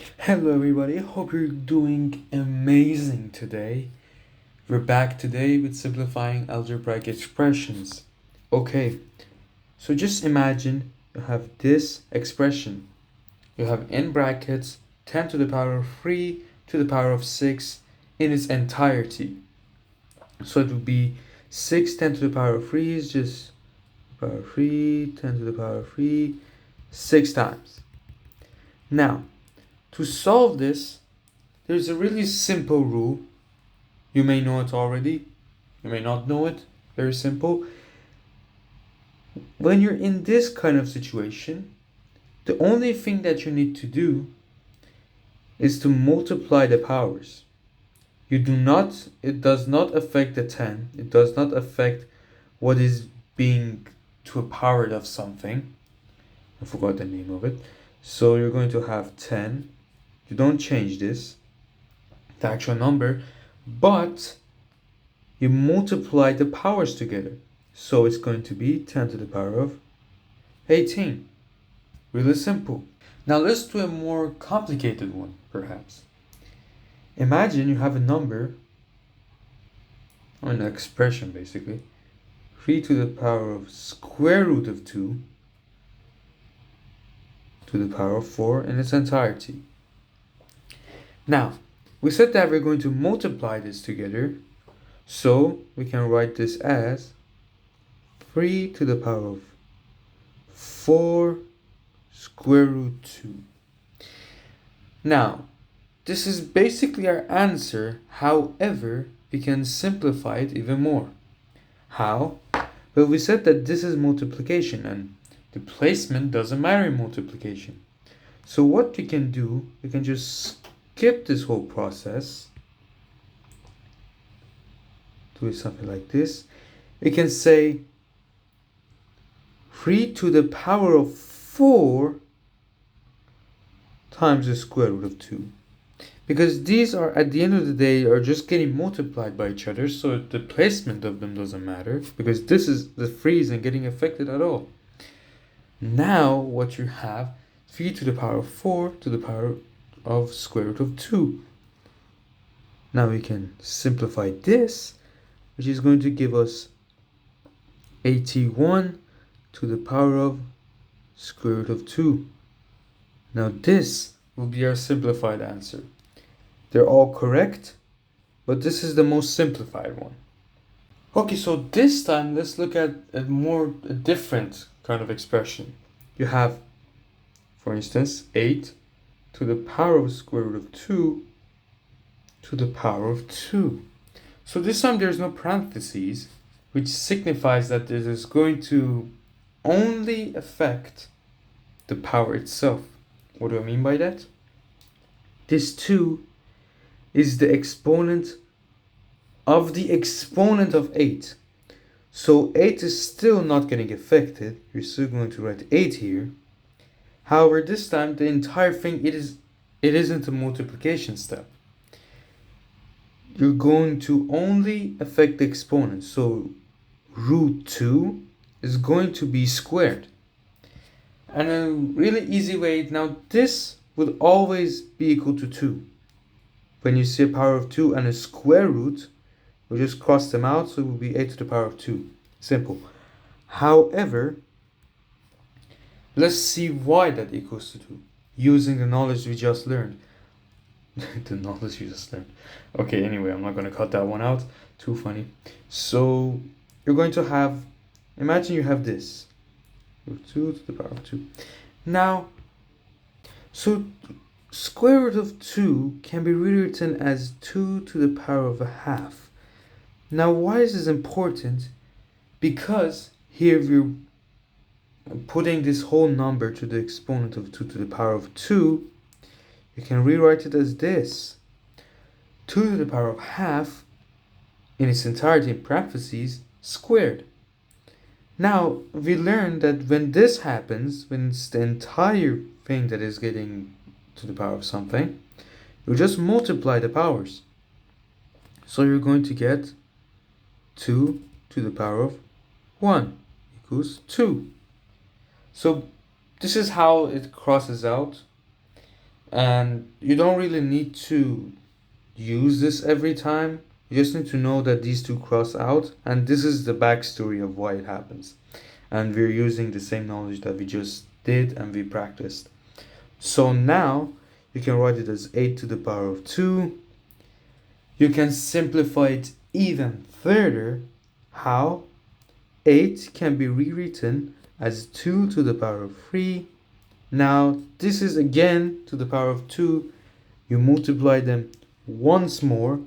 Hello, everybody. Hope you're doing amazing today. We're back today with simplifying algebraic expressions. Okay, so just imagine you have this expression. You have in brackets 10 to the power of 3 to the power of 6 in its entirety. So it would be 6 10 to the power of 3 is just power of 3, 10 to the power of 3, 6 times. Now, to solve this, there's a really simple rule. You may know it already, you may not know it. Very simple. When you're in this kind of situation, the only thing that you need to do is to multiply the powers. It does not affect the 10, it does not affect what is being to a power of something. I forgot the name of it. So you're going to have 10. You don't change this, the actual number, but you multiply the powers together. So it's going to be 10 to the power of 18. Really simple. Now let's do a more complicated one, perhaps. Imagine you have a number, or an expression basically, 3 to the power of square root of 2 to the power of 4 in its entirety. Now, we said that we're going to multiply this together, so we can write this as 3 to the power of 4 square root 2. Now, this is basically our answer. However, we can simplify it even more. How? Well, we said that this is multiplication and the placement doesn't matter in multiplication. So what we can do, we can just skip this whole process. Do something like this. We can say 3 to the power of 4 times the square root of 2. Because these are, at the end of the day, are just getting multiplied by each other, so the placement of them doesn't matter, because this is the 3 isn't getting affected at all. Now what you have, 3 to the power of 4 to the power of square root of 2. Now we can simplify this, which is going to give us 81 to the power of square root of 2. Now this will be our simplified answer. They're all correct, but this is the most simplified one. Okay, so this time let's look at a different kind of expression. You have, for instance, 8 to the power of square root of 2 to the power of 2. So this time there's no parentheses, which signifies that this is going to only affect the power itself. What do I mean by that? This 2 is the exponent of the exponent of 8. So 8 is still not getting affected. You're still going to write 8 here. However, this time the entire thing, it isn't a multiplication step. You're going to only affect the exponent. So root 2 is going to be squared. And a really easy way, now this would always be equal to 2. When you see a power of 2 and a square root, we'll just cross them out, so it will be 8 to the power of 2. Simple. However, let's see why that equals to 2, using the knowledge we just learned. The knowledge we just learned. Okay, anyway, I'm not going to cut that one out. Too funny. So, you're going to have, imagine you have this. Root 2 to the power of 2. Now, so square root of 2 can be rewritten as 2 to the power of a half. Now, why is this important? Because here we're putting this whole number to the exponent of 2 to the power of 2. You can rewrite it as this. 2 to the power of half in its entirety in parentheses squared. Now, we learned that when this happens, when it's the entire thing that is getting to the power of something, you just multiply the powers. So you're going to get 2 to the power of 1 equals 2. So this is how it crosses out. And you don't really need to use this every time. You just need to know that these two cross out, and this is the backstory of why it happens. And we're using the same knowledge that we just did and we practiced. So now you can write it as 8 to the power of 2. You can simplify it even further. How? 8 can be rewritten as 2 to the power of 3. Now this is again to the power of 2. You multiply them once more,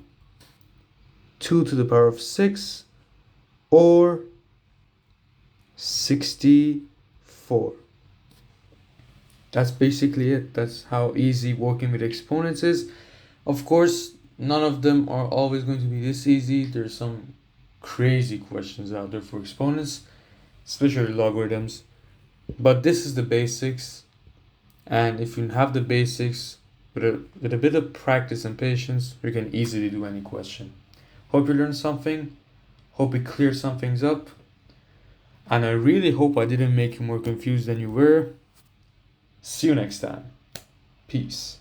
2 to the power of 6, or 64. That's basically it. That's how easy working with exponents is. Of course, none of them are always going to be this easy. There's some crazy questions out there for exponents, especially logarithms. But this is the basics. And if you have the basics, with a bit of practice and patience, you can easily do any question. Hope you learned something. Hope it cleared some things up. And I really hope I didn't make you more confused than you were. See you next time. Peace.